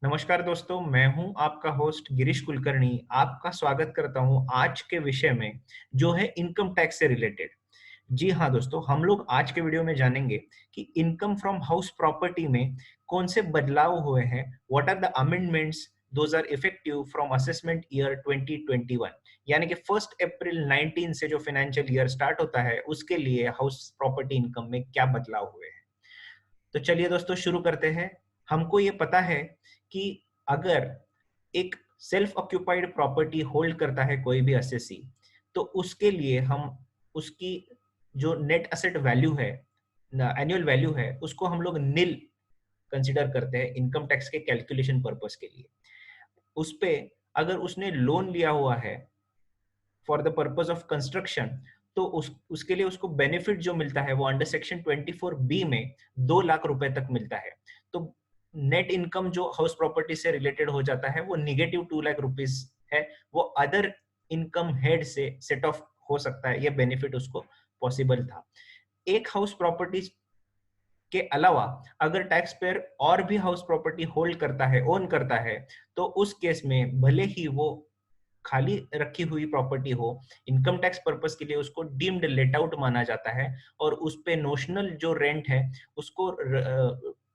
नमस्कार दोस्तों, मैं हूं आपका होस्ट गिरीश कुलकर्णी। आपका स्वागत करता हूं आज के विषय में, जो है इनकम टैक्स से रिलेटेड। जी हाँ दोस्तों, हम लोग आज के वीडियो में जानेंगे कि इनकम फ्रॉम हाउस प्रॉपर्टी में कौन से बदलाव हुए हैं। What are the amendments those are effective from assessment year 2021, यानी कि 1 अप्रैल 19 से जो फाइनेंशियल ईयर स्टार्ट होता है उसके लिए हाउस प्रॉपर्टी इनकम में क्या बदलाव हुए हैं। तो चलिए दोस्तों शुरू करते हैं। हमको ये पता है कि अगर एक सेल्फ ऑक्यूपाइड प्रॉपर्टी होल्ड करता है कोई भी एसएससी, तो उसके लिए हम उसकी जो नेट असेट वैल्यू है, एनुअल वैल्यू है, उसको हम लोग नील कंसिडर करते हैं इनकम टैक्स के कैलकुलेशन पर्पस के लिए। उस पे अगर उसने लोन लिया हुआ है for the purpose of construction, तो उसके लिए उसको बेनिफिट जो मिलता है वो अंडर सेक्शन 24 बी में 2 लाख रुपए तक मिलता है। तो नेट इनकम जो हाउस प्रॉपर्टी से रिलेटेड हो जाता है वो निगेटिव 2 लाख रुपीज है। वो अदर इनकम हेड से सेट ऑफ हो सकता है, ये बेनिफिट उसको पॉसिबल था। एक हाउस प्रॉपर्टी के अलावा अगर टैक्स पेयर और भी हाउस प्रॉपर्टी होल्ड करता है, ओन करता है, तो उस केस में भले ही वो खाली रखी हुई प्रॉपर्टी हो, इनकम टैक्स पर्पस के लिए उसको डीम्ड लेट आउट माना जाता है और उस पे नोशनल जो रेंट है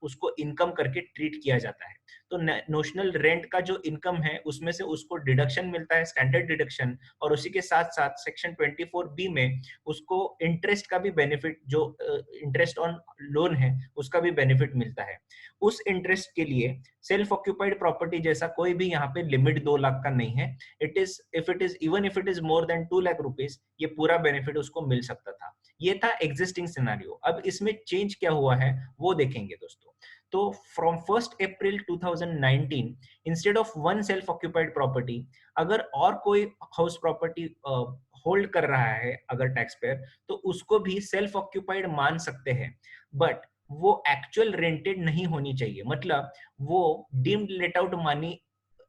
उसको इनकम करके ट्रीट किया जाता है। तो नोशनल रेंट का जो इनकम है उसमें से उसको डिडक्शन मिलता है, स्टैंडर्ड डिडक्शन, और उसी के साथ साथ सेक्शन 24 बी में उसको इंटरेस्ट का भी बेनिफिट, जो इंटरेस्ट ऑन लोन है उसका भी बेनिफिट मिलता है। उस इंटरेस्ट के लिए सेल्फ ऑक्यूपाइड प्रॉपर्टी जैसा कोई भी यहाँ पे लिमिट 2 लाख का नहीं है। If it is more than 2 lakh rupees, ये पूरा बेनिफिट उसको मिल सकता था। ये था एग्जिस्टिंग सिनेरियो। अब इसमें चेंज क्या हुआ है वो देखेंगे दोस्तों। तो फ्रॉम 1 अप्रैल 2019, instead of one self occupied property, अगर और कोई हाउस प्रॉपर्टी होल्ड कर रहा है अगर टैक्स पेयर, तो उसको भी सेल्फ ऑक्यूपाइड मान सकते हैं। बट वो एक्चुअल रेंटेड नहीं होनी चाहिए, मतलब वो डीम्ड लेट आउट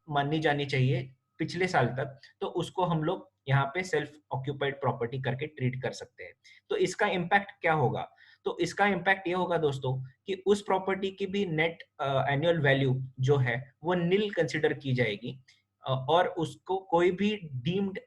माननी जानी चाहिए पिछले साल तक। तो उसको हम लोग यहाँ पे सेल्फ ऑक्यूपाइड प्रॉपर्टी करके ट्रीट कर सकते हैं। तो इसका इम्पैक्ट क्या होगा? तो इसका इम्पैक्ट ये होगा दोस्तों कि उस प्रॉपर्टी की भी नेट एनुअल वैल्यू जो है वो नील कंसिडर की जाएगी, और उसको कोई भी डीम्ड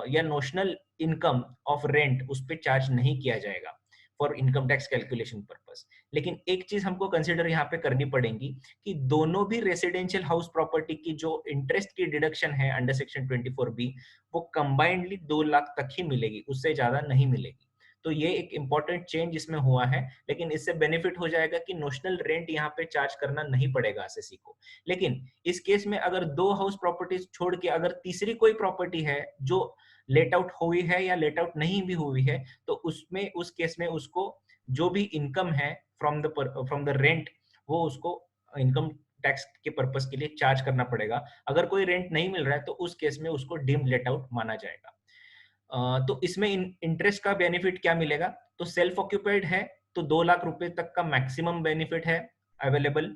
या नोशनल इनकम ऑफ रेंट उस पर चार्ज नहीं किया जाएगा for income tax calculation purpose. लेकिन एक चीज हमको कंसिडर यहाँ पे करनी पड़ेगी कि दोनों भी रेसिडेंशियल हाउस प्रॉपर्टी की जो इंटरेस्ट की डिडक्शन है अंडर सेक्शन 24 बी, वो कंबाइंडली 2 लाख तक ही मिलेगी, उससे ज्यादा नहीं मिलेगी। तो ये एक इंपॉर्टेंट चेंज इसमें हुआ है। लेकिन इससे बेनिफिट हो जाएगा कि नोशनल रेंट यहाँ पे चार्ज करना नहीं पड़ेगा एसएससी को। लेकिन इस केस में अगर दो हाउस प्रॉपर्टीज छोड़ के अगर तीसरी कोई प्रॉपर्टी है जो लेट आउट हुई है या लेट आउट नहीं भी हुई है, तो उसमें उस केस में उसको जो भी इनकम है फ्रॉम द रेंट, वो उसको इनकम टैक्स के पर्पस के लिए चार्ज करना पड़ेगा। अगर कोई रेंट नहीं मिल रहा है तो उस केस में उसको डीम्ड लेट आउट माना जाएगा। तो इसमें इंटरेस्ट का बेनिफिट क्या मिलेगा? तो सेल्फ ऑक्यूपाइड है तो 2 लाख रुपए तक का मैक्सिमम बेनिफिट है अवेलेबल।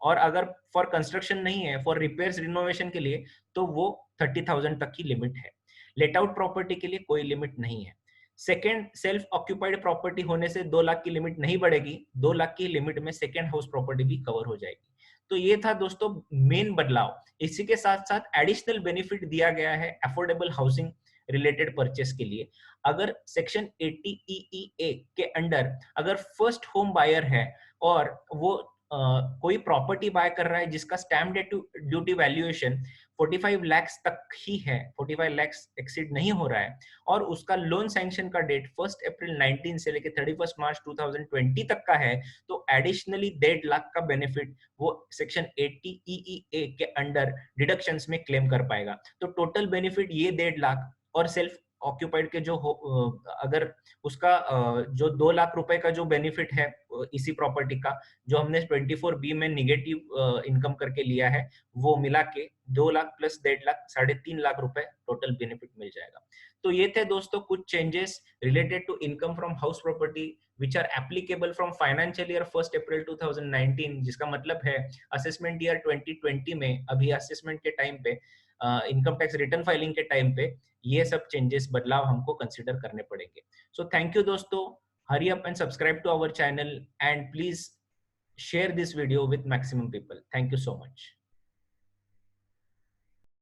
और अगर फॉर कंस्ट्रक्शन नहीं है, फॉर रिपेयर्स रिनोवेशन के लिए, तो वो 30,000 तक की लिमिट है। लेट आउट प्रॉपर्टी के लिए कोई लिमिट नहीं है। सेकेंड, सेल्फ ऑक्यूपाइड प्रॉपर्टी होने से 2 लाख की लिमिट नहीं बढ़ेगी, 2 लाख की लिमिट में सेकेंड हाउस प्रॉपर्टी भी कवर हो जाएगी। तो ये था दोस्तों मेन बदलाव। इसी के साथ साथ एडिशनल बेनिफिट दिया गया है अफोर्डेबल हाउसिंग रिलेटेड परचेस के लिए। अगर सेक्शन 80 EEA के अंडर अगर फर्स्ट होम बायर है और वो कोई प्रॉपर्टी बाय कर रहा है जिसका स्टैम्प ड्यूटी वैल्यूएशन 45 लाख तक ही है, 45 लाख एक्सीड नहीं हो रहा है, और उसका लोन सैंक्शन का डेट 1 अप्रैल 19 से लेकर 31 मार्च 2020 तक का है, तो एडिशनली 1.5 लाख का बेनिफिट वो सेक्शन 80 EEA के अंडर डिडक्शंस में क्लेम कर पाएगा। तो टोटल बेनिफिट ये 1.5 लाख, और सेल्फ ऑक्यूपाइड के जो अगर उसका जो 2 लाख रुपए का जो बेनिफिट है इसी प्रॉपर्टी का, जो हमने 24 बी में निगेटिव इनकम करके लिया है, वो मिला के 2 लाख प्लस 1.5 लाख, 3.5 लाख रुपए टोटल बेनिफिट मिल जाएगा। तो ये थे दोस्तों कुछ changes related to income from house property which are applicable from financial year 1 अप्रैल 2019, जिसका मतलब है असेसमेंट ईयर 2020 में, अभी असेसमेंट के टाइम पे, इनकम टैक्स रिटर्न फाइलिंग के टाइम पे ये सब चेंजेस, बदलाव हमको कंसिडर करने पड़ेंगे। सो थैंक यू दोस्तों, hurry up and subscribe to our channel, and please share this video with maximum people. Thank you so much.